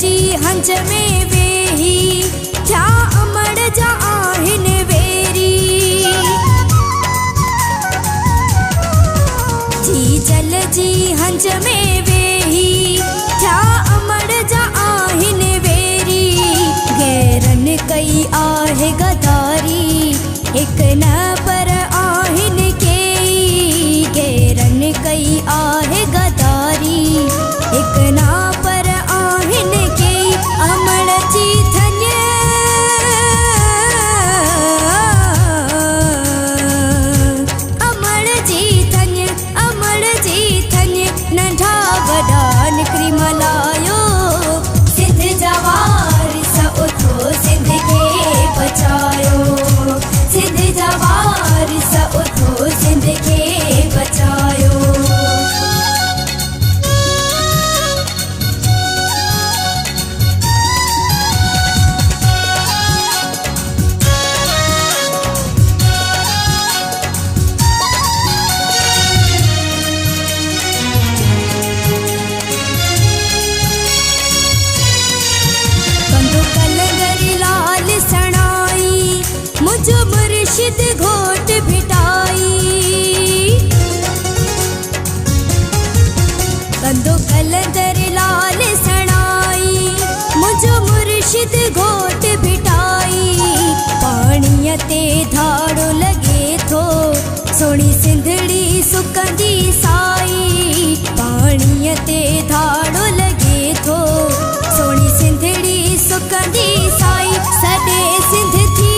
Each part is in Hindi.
जी हंज में वेही क्या अमड़ जा आहिन वेरी। जी जल जी हंज में वेही क्या अमड़ जा आहिन वेरी। गैरन कई आहे गदारी एक न पर आहिन केई। गैरन कई आहे गदारी एक ना पर आहिन केई। अमड़ जी धन्य अमड़ जी धन्य अमड़ जी धन्य। नंढा वॾा निकिरी मल्हायो सिंध जा वारिस उथो सिंध खे बचायो। सिंध जा वारिस उथो सिंध खे बचायो। कंदो कलंदर लाल सणाई मुझ मुर्शिद घोट भिटाई। कंदो कलंदर लाल सणाई मुझ मुर्शिद घोट भिटाई। पाणीअ ते धाड़ो लगे थो सोणी सिंधड़ी सुकंदी साई। पाणीअ ते धाड़ो लगे थो सोणी सिंधड़ी सुकंदी साई। सॾे सिंध थी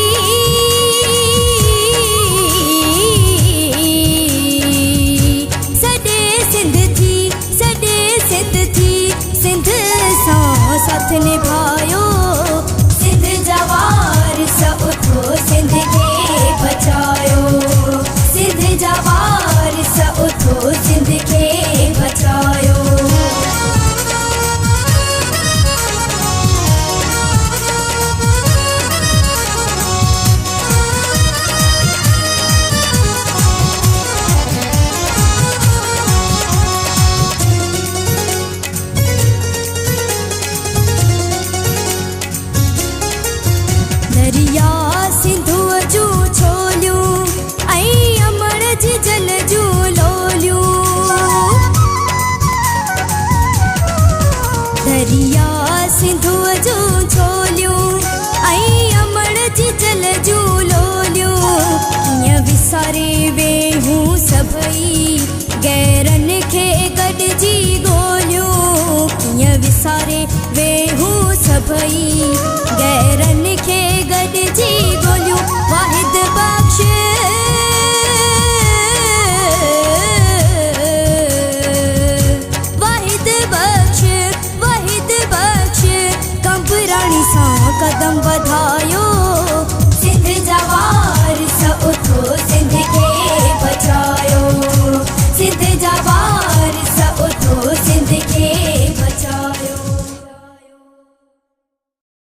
सॾे सिंध थी सॾे सिंध थी। सिंध सां साथ निभायो सिंध जा वारिस उथो सिंध खे बचायो। सिंध जा वारिस उथो सिंध खे बचायो। दरिया सिंधुअ जूं छोलियूं ऐं अमड़ जी जल जूं लोलियूं। दरिया सिंधुअ जूं छोलियूं ऐं अमड़ जी जल जूं लोलियूं। कीअं विसारे वेहूं सभई गैरन खे गॾिजी ॻोल्हियूं। कीअं विसारे वेहूं सभई गैरन खे गॾिजी